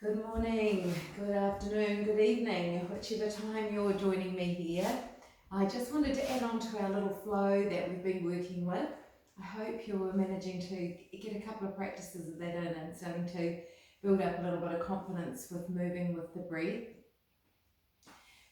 Good morning, good afternoon, good evening, whichever time you're joining me here. I just wanted to add on to our little flow that we've been working with. I hope you're managing to get a couple of practices of that in and starting to build up a little bit of confidence with moving with the breath.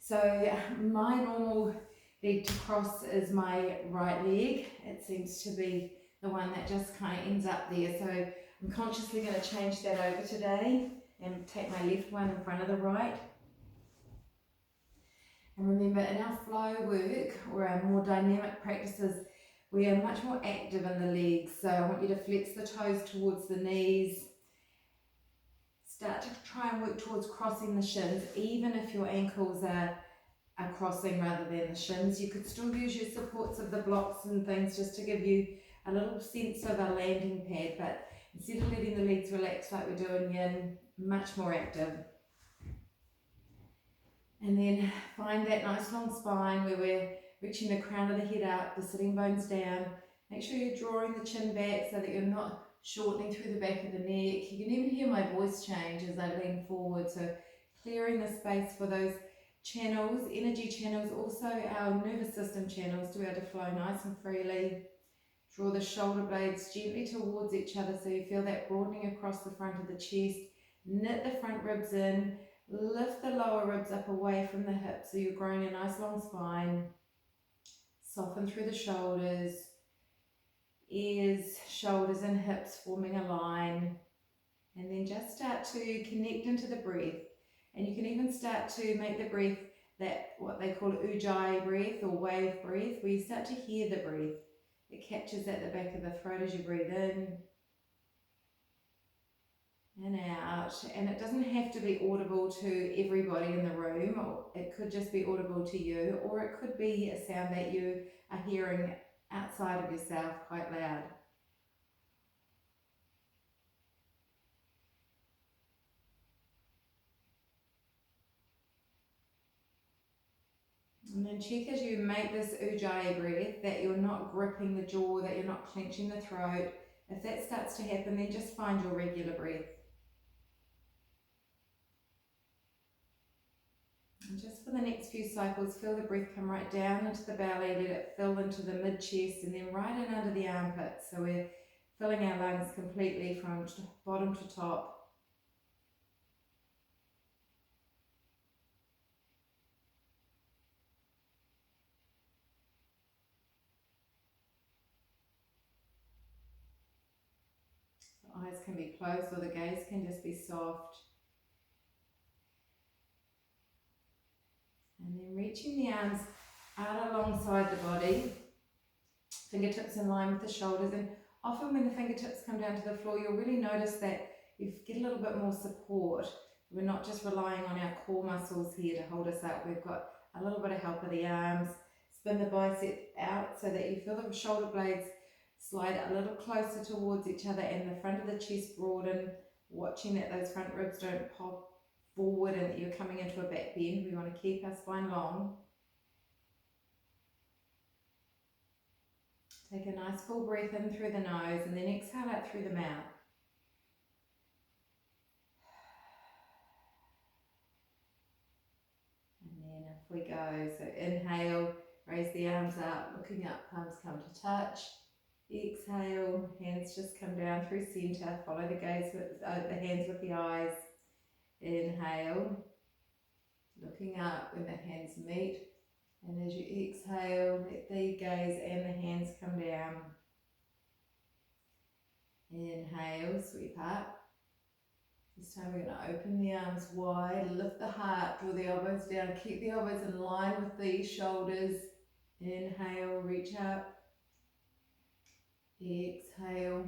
So my normal leg to cross is my right leg. It seems to be the one that just kind of ends up there. So I'm consciously going to change that over today and take my left one in front of the right. And remember, in our flow work or our more dynamic practices, we are much more active in the legs. So I want you to flex the toes towards the knees. Start to try and work towards crossing the shins, even if your ankles are crossing rather than the shins. You could still use your supports of the blocks and things just to give you a little sense of a landing pad, but instead of letting the legs relax like we're doing yin, much more active. And then find that nice long spine where we're reaching the crown of the head up, the sitting bones down. Make sure you're drawing the chin back so that you're not shortening through the back of the neck. You can even hear my voice change as I lean forward, so clearing the space for those channels, energy channels, also our nervous system channels to be able to flow nice and freely. Draw the shoulder blades gently towards each other so you feel that broadening across the front of the chest. Knit the front ribs in, lift the lower ribs up away from the hips so you're growing a nice long spine. Soften through the shoulders, ears, shoulders and hips forming a line. And then just start to connect into the breath. And you can even start to make the breath that what they call ujjayi breath or wave breath, where you start to hear the breath. It captures at the back of the throat as you breathe in and out. And it doesn't have to be audible to everybody in the room. It could just be audible to you, or it could be a sound that you are hearing outside of yourself quite loud. And then check as you make this ujjayi breath that you're not gripping the jaw, that you're not clenching the throat. If that starts to happen, then just find your regular breath. And just for the next few cycles, feel the breath come right down into the belly, let it fill into the mid-chest and then right in under the armpits. So we're filling our lungs completely from bottom to top. The eyes can be closed or the gaze can just be soft. And then reaching the arms out alongside the body, fingertips in line with the shoulders, and often when the fingertips come down to the floor, you'll really notice that you get a little bit more support. We're not just relying on our core muscles here to hold us up. We've got a little bit of help of the arms. Spin the bicep out so that you feel the shoulder blades slide a little closer towards each other and the front of the chest broaden, watching that those front ribs don't pop forward and that you're coming into a back bend. We want to keep our spine long. Take a nice full breath in through the nose and then exhale out through the mouth. And then if we go, so inhale, raise the arms up, looking up, palms come to touch. Exhale, hands just come down through center, follow the gaze with the hands with the eyes. Inhale, looking up when the hands meet. And as you exhale, let the gaze and the hands come down. Inhale, sweep up. This time we're going to open the arms wide, lift the heart, draw the elbows down, keep the elbows in line with the shoulders. Inhale, reach up. Exhale,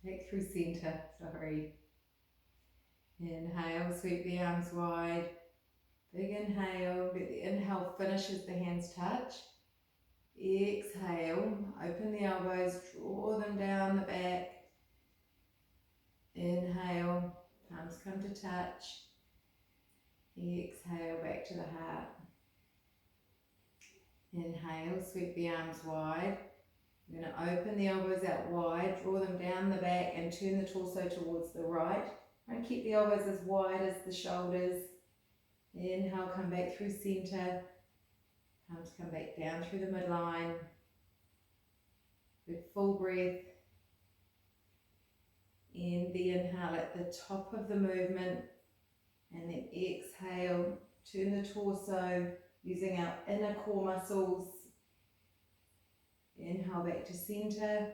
back through center, sorry. Inhale, sweep the arms wide. Big inhale, let the inhale finish as the hands touch. Exhale, open the elbows, draw them down the back. Inhale, palms come to touch. Exhale, back to the heart. Inhale, sweep the arms wide. We're going to open the elbows out wide, draw them down the back and turn the torso towards the right. And keep the elbows as wide as the shoulders. Inhale, come back through center. Come back down through the midline. With full breath. In the inhale at the top of the movement. And then exhale, turn the torso using our inner core muscles. Inhale back to center.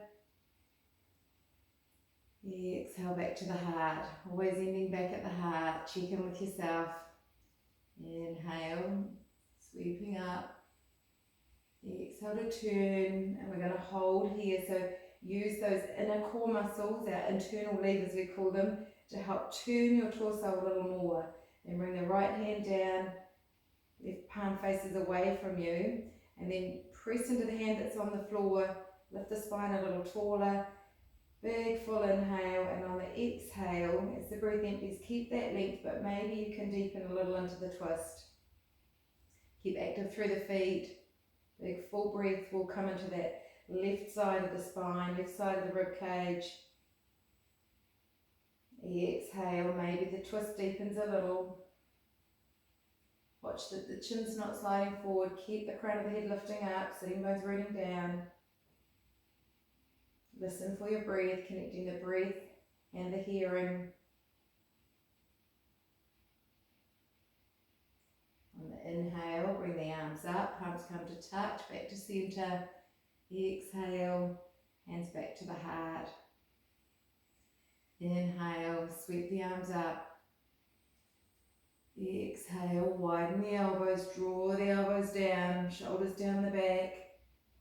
Exhale back to the heart. Always ending back at the heart. Check in with yourself. Inhale, sweeping up. Exhale to turn, and we're going to hold here. So use those inner core muscles, our internal levers we call them, to help turn your torso a little more. Then bring the right hand down, left palm faces away from you, and then press into the hand that's on the floor, lift the spine a little taller, big full inhale, and on the exhale, as the breath empties, keep that length, but maybe you can deepen a little into the twist. Keep active through the feet, big full breath will come into that left side of the spine, left side of the rib cage. Exhale, maybe the twist deepens a little. Watch that the chin's not sliding forward. Keep the crown of the head lifting up, sitting bones rooting down. Listen for your breath, connecting the breath and the hearing. On the inhale, bring the arms up, palms come to touch, back to center. Exhale, hands back to the heart. Inhale, sweep the arms up. Exhale, widen the elbows, draw the elbows down, shoulders down the back,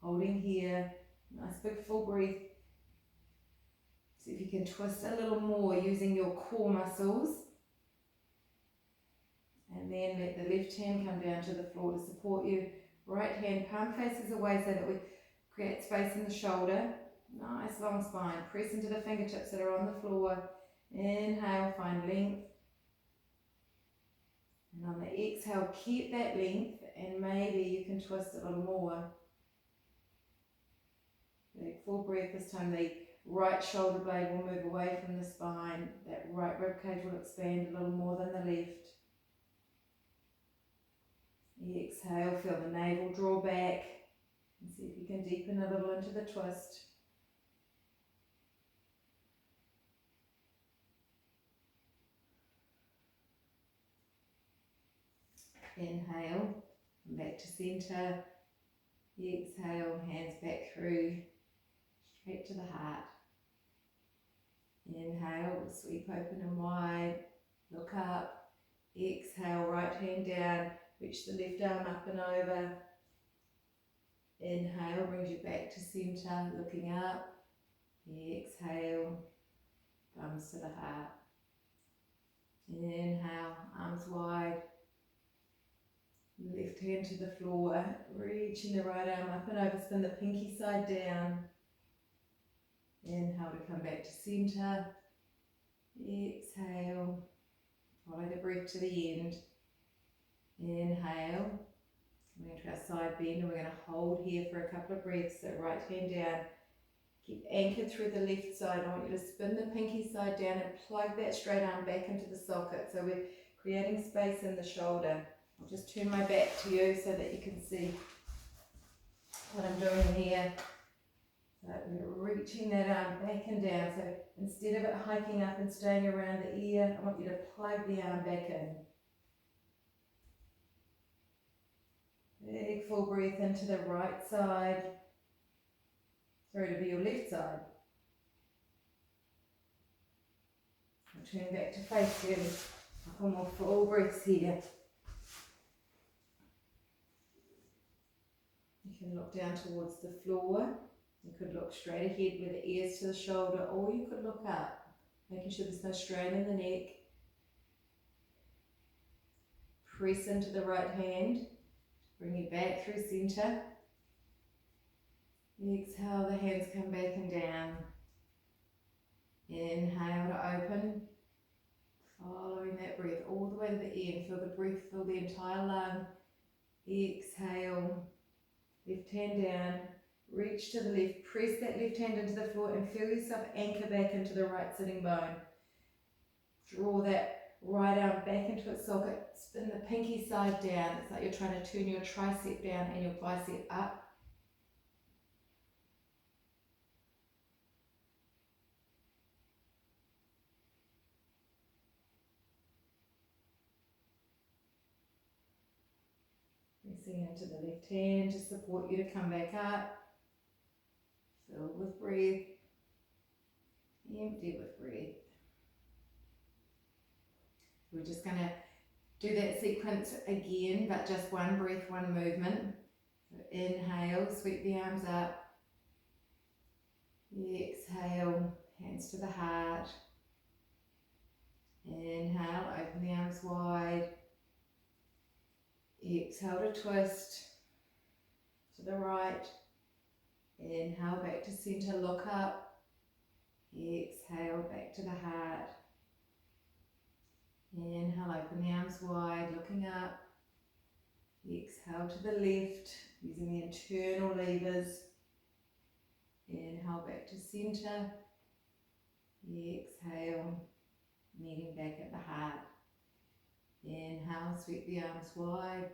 holding here. Nice big full breath. See if you can twist a little more using your core muscles. And then let the left hand come down to the floor to support you. Right hand, palm faces away so that we create space in the shoulder. Nice long spine. Press into the fingertips that are on the floor. Inhale, find length. And on the exhale, keep that length, and maybe you can twist a little more. Big full breath. This time the right shoulder blade will move away from the spine. That right ribcage will expand a little more than the left. Exhale, feel the navel draw back. And see if you can deepen a little into the twist. Inhale, come back to center. Exhale, hands back through, straight to the heart. Inhale, sweep open and wide, look up. Exhale, right hand down, reach the left arm up and over. Inhale, brings you back to center, looking up. Exhale, thumbs to the heart. Inhale, arms wide. Left hand to the floor, reaching the right arm up and over, spin the pinky side down. Inhale to come back to center. Exhale, follow the breath to the end. Inhale, coming into our side bend, and we're going to hold here for a couple of breaths. So right hand down, keep anchored through the left side. I want you to spin the pinky side down and plug that straight arm back into the socket. So we're creating space in the shoulder. I'll just turn my back to you so that you can see what I'm doing here. So we're reaching that arm back and down. So instead of it hiking up and staying around the ear, I want you to plug the arm back in. Big full breath into the right side. Sorry, to be your left side. I'll turn back to face you. A couple more full breaths here. You can look down towards the floor. You could look straight ahead with the ears to the shoulder, or you could look up, making sure there's no strain in the neck. Press into the right hand, bring you back through center. Exhale, the hands come back and down. Inhale to open, following that breath all the way to the end. Feel the breath fill the entire lung. Exhale. Left hand down, reach to the left, press that left hand into the floor and feel yourself anchor back into the right sitting bone. Draw that right arm back into its socket. Spin the pinky side down. It's like you're trying to turn your tricep down and your bicep up. Pressing into the left hand to support you to come back up. Fill with breath. Empty with breath. We're just going to do that sequence again, but just one breath, one movement. So inhale, sweep the arms up. Exhale, hands to the heart. Inhale, open the arms wide. Exhale to twist to the right. Inhale, back to center, look up. Exhale, back to the heart. Inhale, open the arms wide, looking up. Exhale to the left, using the internal levers. Inhale, back to center. Exhale, meeting back at the heart. Inhale, sweep the arms wide.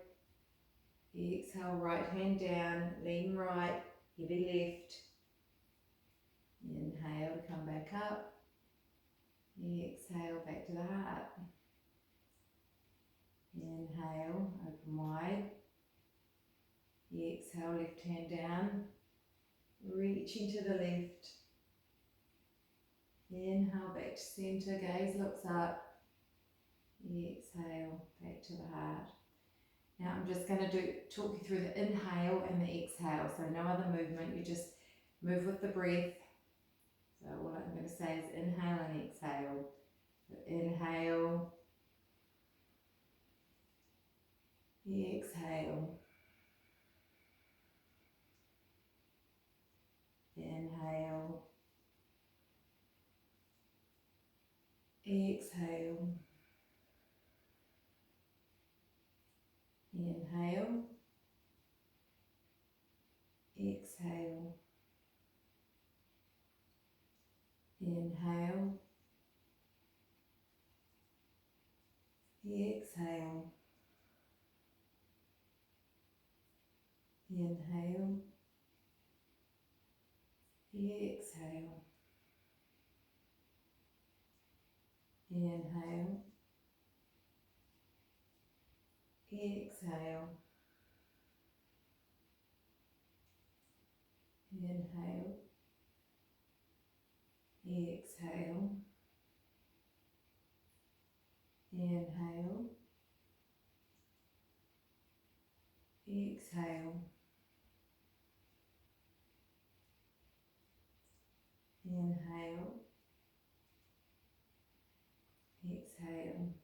Exhale, right hand down, lean right, heavy left. Inhale to come back up. Exhale, back to the heart. Inhale, open wide. Exhale, left hand down, reaching to the left. Inhale, back to center, gaze looks up. Exhale, back to the heart. Now I'm just going to talk you through the inhale and the exhale, so no other movement, you just move with the breath. So all I'm going to say is inhale and exhale. So inhale, exhale, inhale, exhale, inhale, exhale, inhale, exhale, inhale, exhale, inhale, exhale, inhale, exhale, inhale, exhale, inhale, exhale.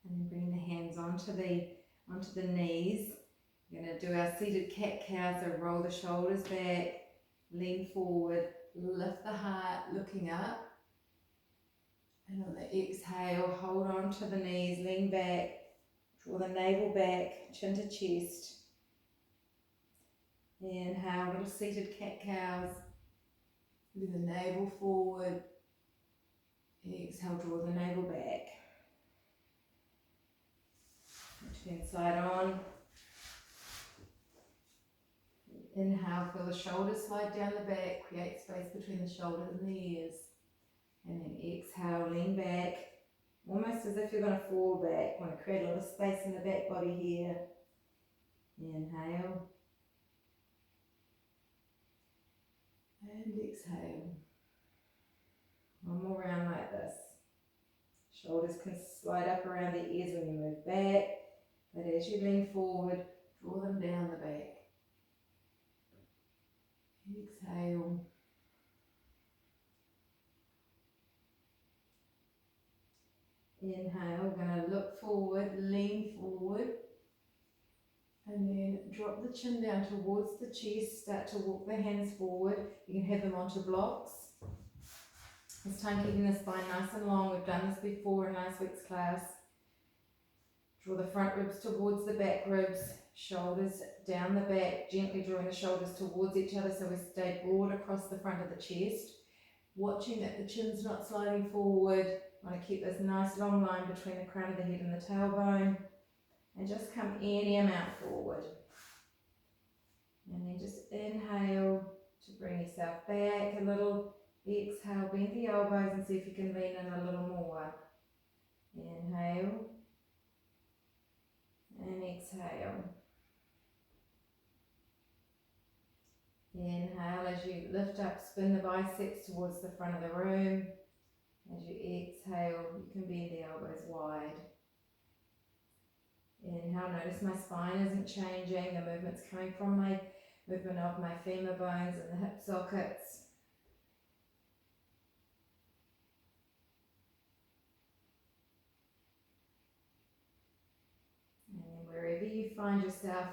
And then bring the hands onto the knees. We're going to do our seated cat-cow, so roll the shoulders back, lean forward, lift the heart, looking up. And on the exhale, hold on to the knees, lean back, draw the navel back, chin to chest. Inhale, little seated cat-cows. Move the navel forward. Exhale, draw the navel back. Turn side on. Inhale, feel the shoulders slide down the back, create space between the shoulders and the ears. And then exhale, lean back, almost as if you're going to fall back. Want to create a little space in the back body here. Inhale. And exhale. One more round like this. Shoulders can slide up around the ears when you move back, but as you lean forward, draw them down the back. Exhale. Inhale, we're going to look forward, lean forward, and then drop the chin down towards the chest, start to walk the hands forward. You can have them onto blocks. This time keeping the spine nice and long. We've done this before in last week's class. Draw the front ribs towards the back ribs, shoulders down the back, gently drawing the shoulders towards each other so we stay broad across the front of the chest. watching that the chin's not sliding forward. You want to keep this nice long line between the crown of the head and the tailbone, and just come any amount forward. And then just inhale to bring yourself back a little. Exhale, bend the elbows and see if you can lean in a little more. Inhale and exhale. Inhale as you lift up, spin the biceps towards the front of the room. As you exhale, you can bend the elbows wide. Inhale, notice my spine isn't changing. The movement's coming from my movement of my femur bones and the hip sockets. And then wherever you find yourself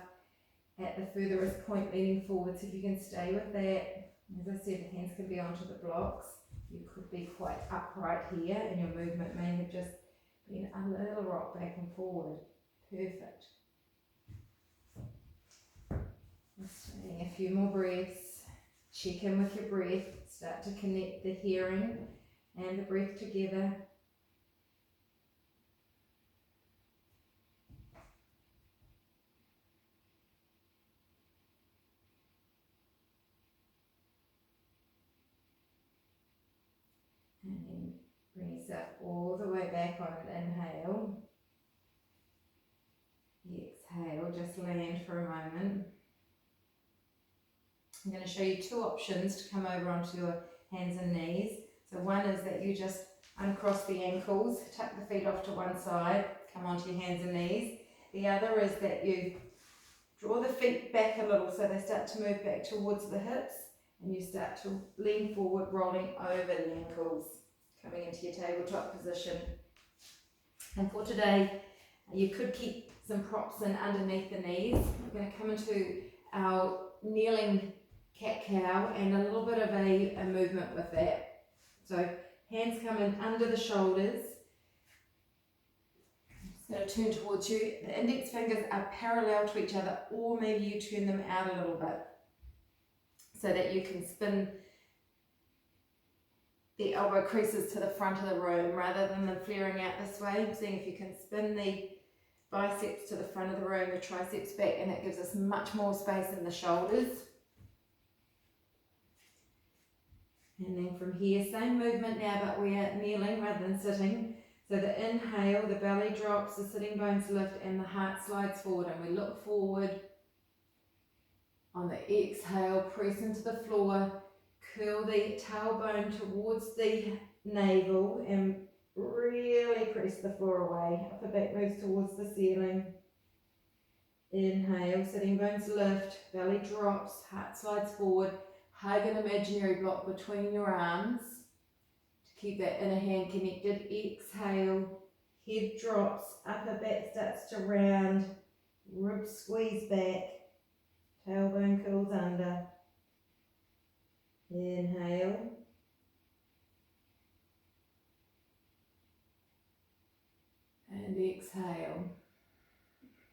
at the furthest point leaning forward, so if you can stay with that. As I said, the hands can be onto the blocks. You could be quite upright here, and your movement may have just been a little rock back and forward. Perfect. Just taking a few more breaths. Check in with your breath. Start to connect the hearing and the breath together. And then bring yourself all the way back on an inhale. Exhale, just land for a moment. I'm going to show you two options to come over onto your hands and knees. So one is that you just uncross the ankles, tuck the feet off to one side, come onto your hands and knees. The other is that you draw the feet back a little so they start to move back towards the hips, and you start to lean forward, rolling over the ankles, coming into your tabletop position. And for today, you could keep some props in underneath the knees. We're going to come into our kneeling cat-cow and a little bit of a movement with that. So hands come in under the shoulders. I'm just going to turn towards you. The index fingers are parallel to each other, or maybe you turn them out a little bit so that you can spin the elbow creases to the front of the room rather than them flaring out this way. Seeing if you can spin the biceps to the front of the room, the triceps back, and that gives us much more space in the shoulders. And then from here, same movement now, but we are kneeling rather than sitting. So the inhale, the belly drops, the sitting bones lift, and the heart slides forward, and we look forward. On the exhale, press into the floor, curl the tailbone towards the navel, and really press the floor away. Upper back moves towards the ceiling. Inhale, sitting bones lift, belly drops, heart slides forward. Hug an imaginary block between your arms to keep that inner hand connected. Exhale, head drops, upper back starts to round, ribs squeeze back, tailbone curls under. Inhale. And exhale.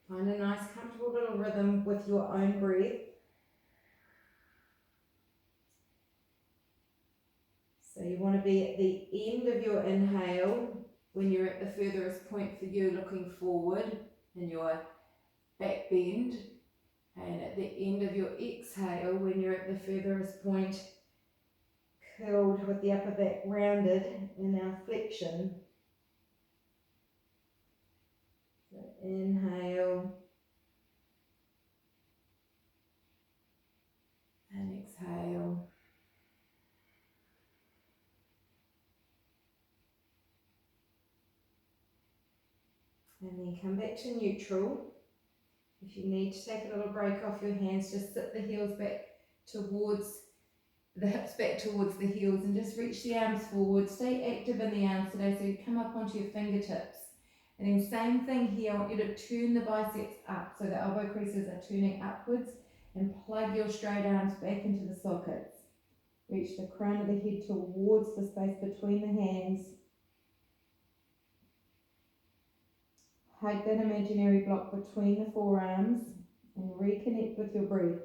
Find a nice comfortable little rhythm with your own breath. So you want to be at the end of your inhale when you're at the furthest point for you, looking forward in your back bend, and at the end of your exhale when you're at the furthest point, curled with the upper back rounded in our flexion. So inhale and exhale. And then come back to neutral. If you need to take a little break off your hands, just sit the heels back towards the hips, back towards the heels, and just reach the arms forward. Stay active in the arms today, so you come up onto your fingertips. And then same thing here, I want you to turn the biceps up so the elbow creases are turning upwards, and plug your straight arms back into the sockets. Reach the crown of the head towards the space between the hands. Hug that imaginary block between the forearms and reconnect with your breath.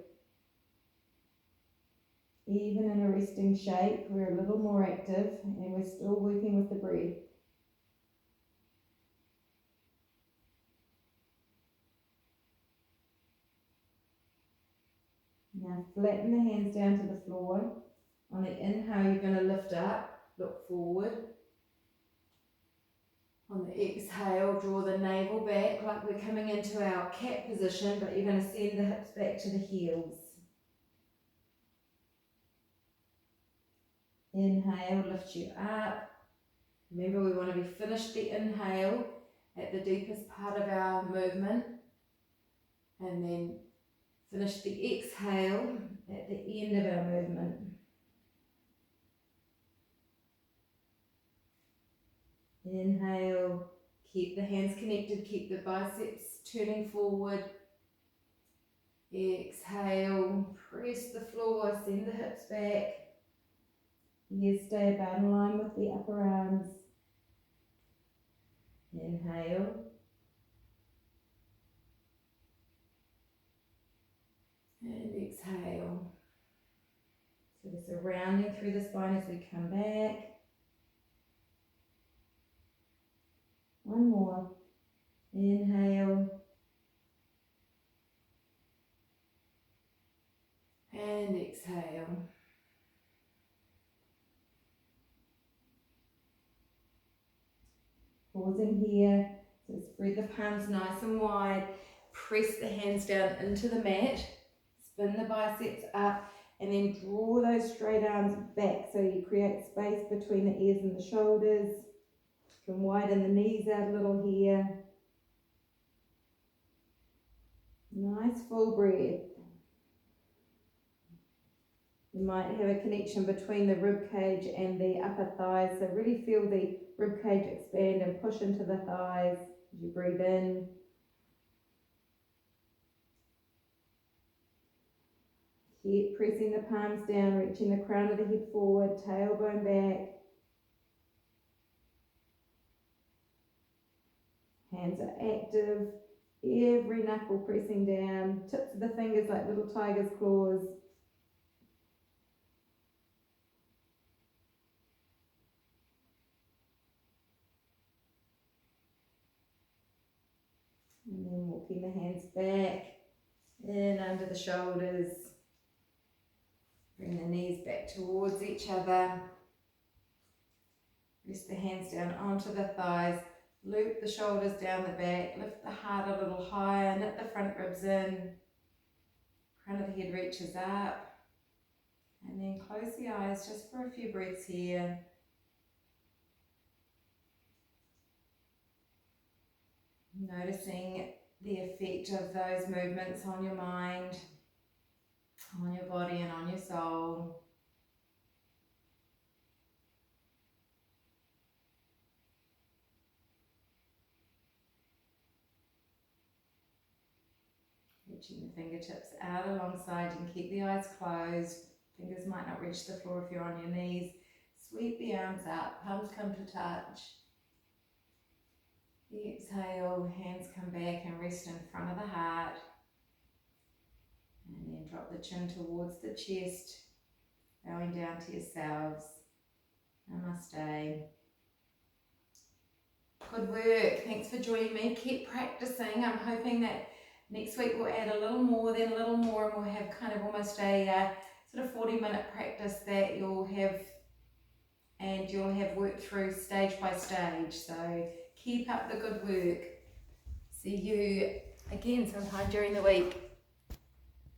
Even in a resting shape, we're a little more active and we're still working with the breath. Now flatten the hands down to the floor. On the inhale, you're going to lift up, look forward. On the exhale, draw the navel back like we're coming into our cat position, but you're going to send the hips back to the heels. Inhale, lift you up. Remember, we want to be finished the inhale at the deepest part of our movement, and then finish the exhale at the end of our movement. Inhale, keep the hands connected, keep the biceps turning forward. Exhale, press the floor, send the hips back. Ears stay about in line with the upper arms. Inhale. And exhale. So we're surrounding through the spine as we come back. One more. Inhale. And exhale. Pausing here. So spread the palms nice and wide. Press the hands down into the mat. Spin the biceps up. And then draw those straight arms back so you create space between the ears and the shoulders. You can widen the knees out a little here. Nice full breath. You might have a connection between the rib cage and the upper thighs, so really feel the rib cage expand and push into the thighs as you breathe in. Keep pressing the palms down, reaching the crown of the head forward, tailbone back. Hands are active, every knuckle pressing down, tips of the fingers like little tiger's claws. And then walking the hands back, in under the shoulders. Bring the knees back towards each other. Rest the hands down onto the thighs. Loop the shoulders down the back. Lift the heart a little higher. Knit the front ribs in. Crown of the head reaches up. And then close the eyes just for a few breaths here. Noticing the effect of those movements on your mind, on your body and on your soul. Reaching the fingertips out alongside, and keep the eyes closed. Fingers might not reach the floor if you're on your knees. Sweep the arms up, palms come to touch. Exhale, hands come back and rest in front of the heart. And then drop the chin towards the chest, bowing down to yourselves. Namaste. Good work. Thanks for joining me. Keep practicing. I'm hoping that next week we'll add a little more, then a little more, and we'll have kind of almost a sort of 40-minute practice that you'll have, and you'll have worked through stage by stage. So keep up the good work. See you again sometime during the week.